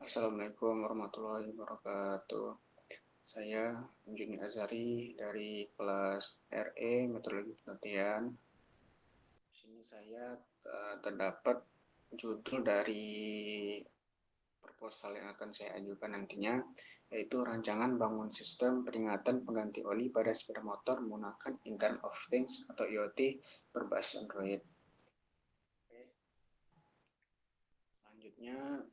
Assalamualaikum warahmatullahi wabarakatuh. Saya Juni Azari dari kelas RE Metodologi Penelitian. Di sini saya terdapat judul dari proposal yang akan saya ajukan nantinya, yaitu rancangan bangun sistem peringatan pengganti oli pada sepeda motor menggunakan Internet of Things atau IoT berbasis Android. Selanjutnya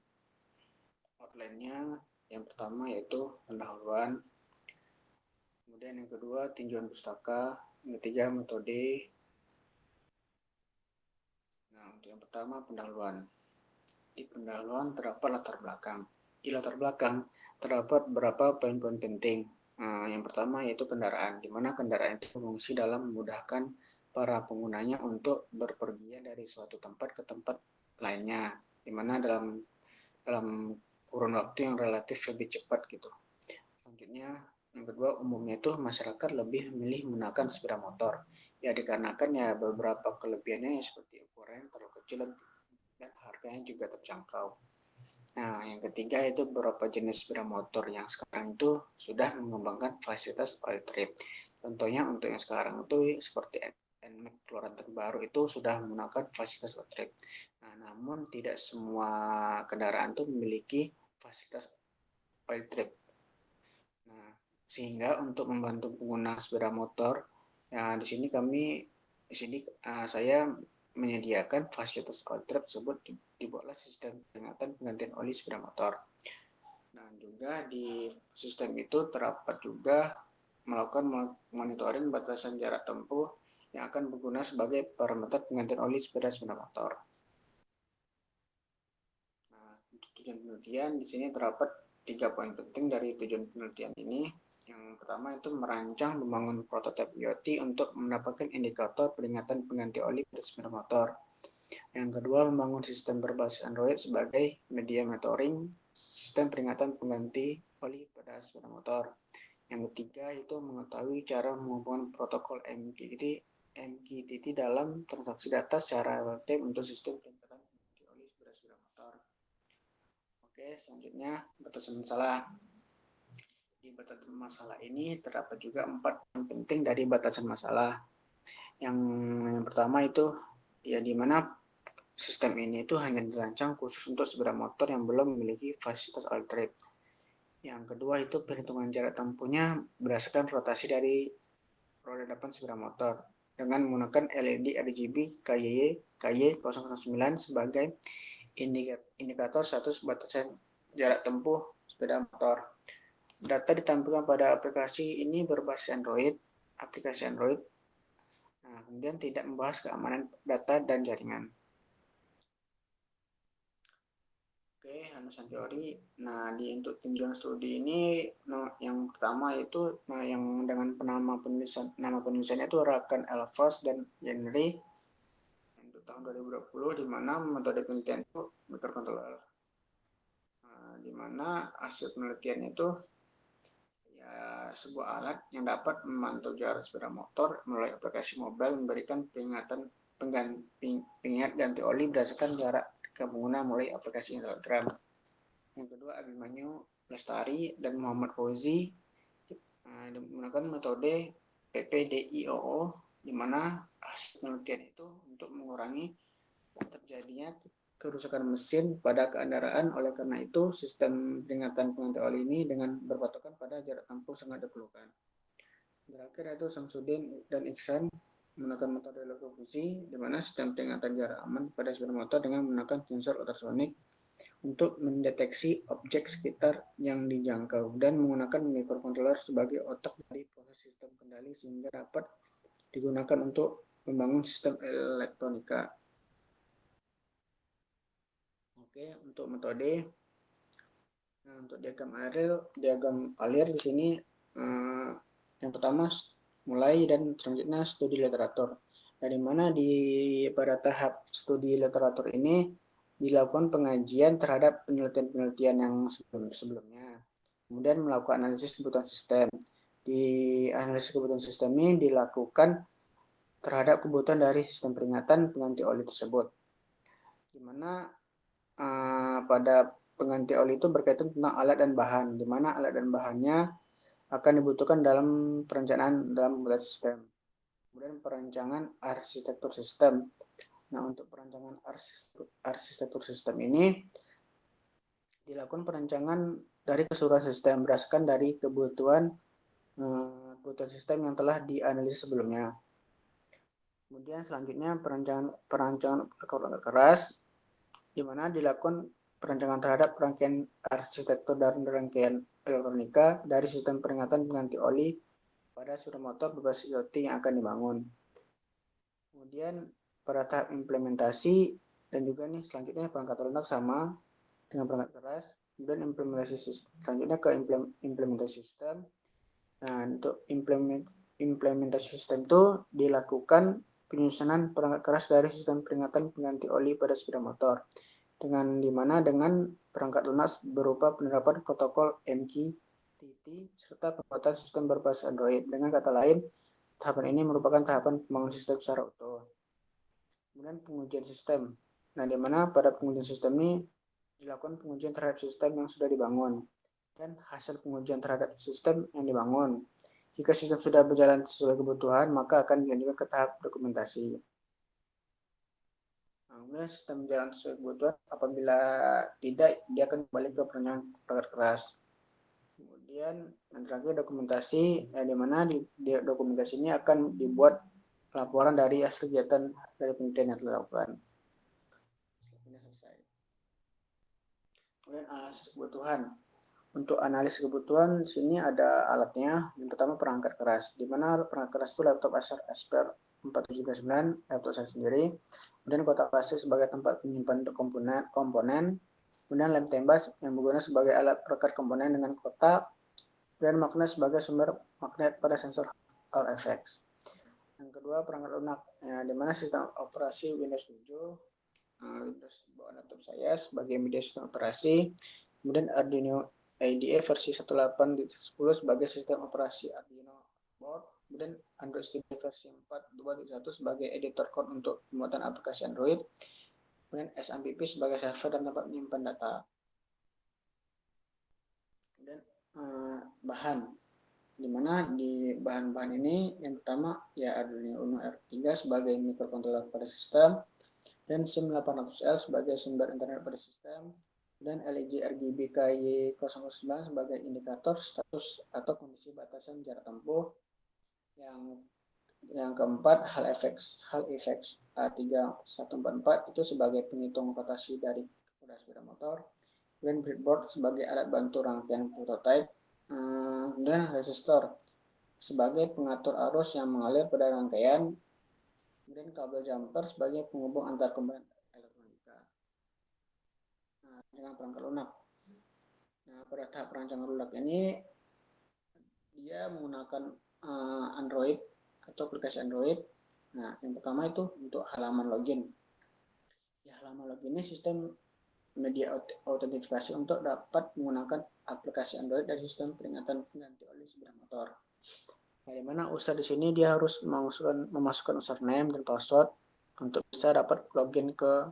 outline-nya yang pertama yaitu pendahuluan, kemudian yang kedua tinjauan pustaka, yang ketiga metode. Nah, untuk yang pertama pendahuluan. Di pendahuluan terdapat latar belakang. Di latar belakang terdapat beberapa poin-poin penting. Nah, yang pertama yaitu kendaraan, di mana kendaraan itu berfungsi dalam memudahkan para penggunanya untuk berpergian dari suatu tempat ke tempat lainnya, di mana dalam kurun waktu yang relatif lebih cepat gitu. Selanjutnya, yang kedua, umumnya itu masyarakat lebih memilih menggunakan sepeda motor. Ya, dikarenakan ya beberapa kelebihannya ya, seperti ukuran yang terlalu kecil dan harganya juga terjangkau. Nah, yang ketiga itu beberapa jenis sepeda motor yang sekarang itu sudah mengembangkan fasilitas oil trip. Contohnya untuk yang sekarang itu seperti NMAX keluaran terbaru itu sudah menggunakan fasilitas oil trip. Nah, namun tidak semua kendaraan itu memiliki fasilitas oil trip. Nah, sehingga untuk membantu pengguna sepeda motor, ya di sini saya menyediakan fasilitas oil trip tersebut dibuatlah sistem peringatan penggantian oli sepeda motor. Nah, juga di sistem itu terdapat juga melakukan monitoring batasan jarak tempuh yang akan berguna sebagai parameter penggantian oli sepeda motor. Nah, untuk tujuan penelitian di sini terdapat 3 poin penting dari tujuan penelitian ini. Yang pertama itu merancang membangun prototipe IoT untuk mendapatkan indikator peringatan pengganti oli pada sepeda motor. Yang kedua, membangun sistem berbasis Android sebagai media monitoring sistem peringatan pengganti oli pada sepeda motor. Yang ketiga itu mengetahui cara menghubungkan protokol MQTT dalam transaksi data secara real time untuk sistem peringatan pengganti oli pada sepeda motor. Oke, selanjutnya batasan masalah. Di batasan masalah ini terdapat juga 4 yang penting dari batasan masalah. Yang pertama itu ya di mana sistem ini itu hanya dirancang khusus untuk sepeda motor yang belum memiliki fasilitas oil trip. Yang kedua itu perhitungan jarak tempuhnya berdasarkan rotasi dari roda depan sepeda motor dengan menggunakan LED RGB KY009 sebagai indikator status batasan jarak tempuh sepeda motor. Data ditampilkan pada aplikasi ini berbasis aplikasi Android. Nah, kemudian tidak membahas keamanan data dan jaringan. Oke, landasan teori. Nah, untuk tinjauan studi ini, yang pertama itu, yang dengan nama penulisannya itu Rakan Elvas dan Henry untuk tahun 2020, di mana metode penelitian itu microcontroller. Nah, di mana hasil penelitian itu sebuah alat yang dapat memantau jarak sepeda motor melalui aplikasi mobile memberikan pengingat ganti oli berdasarkan jarak ke pengguna melalui aplikasi Instagram. Yang kedua, Abimanyu Lestari dan Muhammad Fauzi menggunakan metode PPDIOO, di mana hasil penelitian itu untuk mengurangi terjadinya kerusakan mesin pada kendaraan. Oleh karena itu, sistem peringatan pengganti oli ini dengan berpatokan pada jarak tempuh sangat diperlukan. Terakhir itu Samsudin dan Iksan menggunakan metode locofusi, di mana sistem peringatan jarak aman pada sepeda motor dengan menggunakan sensor ultrasonik untuk mendeteksi objek sekitar yang dijangkau dan menggunakan microcontroller sebagai otak dari proses sistem kendali sehingga dapat digunakan untuk membangun sistem elektronika. Oke, untuk metode, untuk diagram alir di sini yang pertama mulai dan selanjutnya studi literatur. Dari mana pada tahap studi literatur ini dilakukan pengajian terhadap penelitian-penelitian yang sebelumnya. Kemudian melakukan analisis kebutuhan sistem. Di analisis kebutuhan sistem ini dilakukan terhadap kebutuhan dari sistem peringatan pengganti oli tersebut. Di mana pada pengganti oli itu berkaitan tentang alat dan bahan, di mana alat dan bahannya akan dibutuhkan dalam perencanaan dalam membuat sistem. Kemudian perancangan arsitektur sistem. Nah, untuk perancangan arsitektur sistem ini dilakukan perancangan dari keseluruhan sistem berdasarkan dari kebutuhan sistem yang telah dianalisis sebelumnya. Kemudian selanjutnya perancangan perangkat keras, di mana dilakukan perancangan terhadap rangkaian arsitektur dan rangkaian elektronika dari sistem peringatan pengganti oli pada sepeda motor berbasis IoT yang akan dibangun. Kemudian pada tahap implementasi dan juga nih selanjutnya perangkat lunak sama dengan perangkat keras. Kemudian implementasi sistem, selanjutnya ke implementasi sistem. Nah, untuk implementasi sistem itu dilakukan penyusunan perangkat keras dari sistem peringatan pengganti oli pada sepeda motor dengan perangkat lunak berupa penerapan protokol MQTT serta pembuatan sistem berbasis Android. Dengan kata lain, tahapan ini merupakan tahapan pembangunan sistem secara utuh. Kemudian pengujian sistem. Nah, di mana pada pengujian sistem ini dilakukan pengujian terhadap sistem yang sudah dibangun dan hasil pengujian terhadap sistem yang dibangun. Jika sistem sudah berjalan sesuai kebutuhan, maka akan dilanjutkan ke tahap dokumentasi. Nah, kemudian sistem berjalan sesuai kebutuhan, apabila tidak, dia akan kembali ke perancangan perangkat keras. Kemudian yang terakhir dokumentasi, di mana di dokumentasi ini akan dibuat laporan dari hasil kegiatan dari penelitian yang telah dilakukan. Ini selesai. Kemudian analisis kebutuhan. Untuk analisis kebutuhan, di sini ada alatnya. Yang pertama perangkat keras, di mana perangkat keras itu laptop Acer Aspire 4739, laptop saya sendiri. Kemudian kotak plastik sebagai tempat menyimpan komponen. Kemudian lem tembak yang berguna sebagai alat perekat komponen dengan kotak. Dan magnet sebagai sumber magnet pada sensor Hall effects. Yang kedua perangkat lunak, di mana sistem operasi Windows 7, Windows bawaan laptop saya sebagai media sistem operasi. Kemudian Arduino IDE versi 18.10 sebagai sistem operasi Arduino board, kemudian Android Studio versi 4.2.1 sebagai editor code untuk pembuatan aplikasi Android, kemudian SMPP sebagai server dan tempat menyimpan data. Kemudian bahan, di mana di bahan-bahan ini yang pertama ya Arduino Uno R3 sebagai microcontroller pada sistem, dan SIM800L sebagai sumber internet pada sistem, dan LED RGB KY009 sebagai indikator status atau kondisi batasan jarak tempuh. Yang keempat, Hall effects A3144 itu sebagai penghitung rotasi dari roda sepeda motor, dan breadboard sebagai alat bantu rangkaian prototipe, dan resistor sebagai pengatur arus yang mengalir pada rangkaian, kemudian kabel jumper sebagai penghubung antar komponen elektronika. Dengan perangkat lunak. Nah, pada tahap perancangan lunak ini dia menggunakan Android atau aplikasi Android. Nah, yang pertama itu untuk halaman login. Ya, halaman login ini sistem media autentifikasi untuk dapat menggunakan aplikasi Android dari sistem peringatan pengganti oli sepeda motor. Nah, di mana user di sini dia harus memasukkan username dan password untuk bisa dapat login ke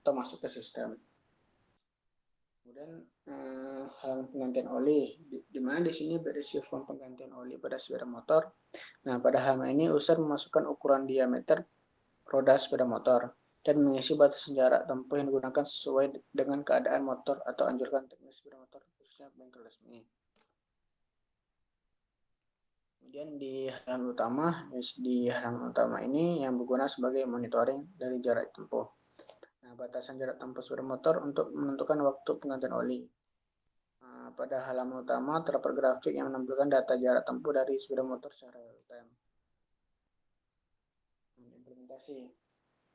atau masuk ke sistem. Kemudian halaman penggantian oli, di mana di sini berisi form penggantian oli pada sepeda motor. Nah, pada halaman ini user memasukkan ukuran diameter roda sepeda motor dan mengisi batasan jarak tempuh yang digunakan sesuai dengan keadaan motor atau anjurkan teknis sepeda motor khususnya bengkel resmi. Kemudian di halaman utama ini yang berguna sebagai monitoring dari jarak tempuh. Nah, batasan jarak tempuh sepeda motor untuk menentukan waktu penggantian oli. Nah, pada halaman utama terdapat grafik yang menampilkan data jarak tempuh dari sepeda motor secara real time.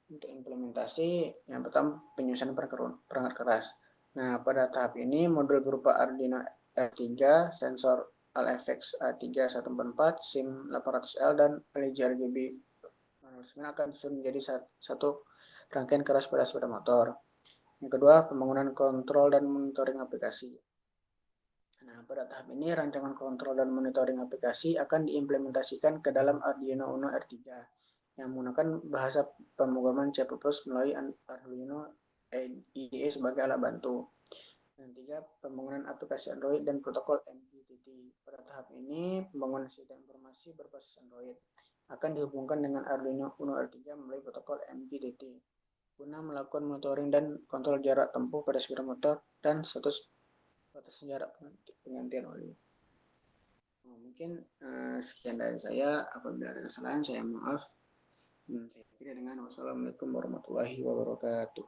Untuk implementasi, yang pertama penyusunan perangkat keras. Nah, pada tahap ini modul berupa Arduino R3, sensor Hall effects A3144, SIM800L, dan LED RGB akan disusun menjadi satu rangkaian keras pada sepeda motor. Yang kedua, pembangunan kontrol dan monitoring aplikasi. Nah, pada tahap ini rancangan kontrol dan monitoring aplikasi akan diimplementasikan ke dalam Arduino Uno R3 yang menggunakan bahasa pemrograman C++ melalui Arduino IDE sebagai alat bantu. Yang ketiga, pembangunan aplikasi Android dan protokol MQTT. Pada tahap ini, pembangunan sistem informasi berbasis Android akan dihubungkan dengan Arduino Uno R3 melalui protokol MQTT guna melakukan monitoring dan kontrol jarak tempuh pada sepeda motor dan status batas jarak penggantian oli. Mungkin sekian dari saya. Apabila ada kesalahan, saya maaf. Saya kira dengan wassalamualaikum warahmatullahi wabarakatuh.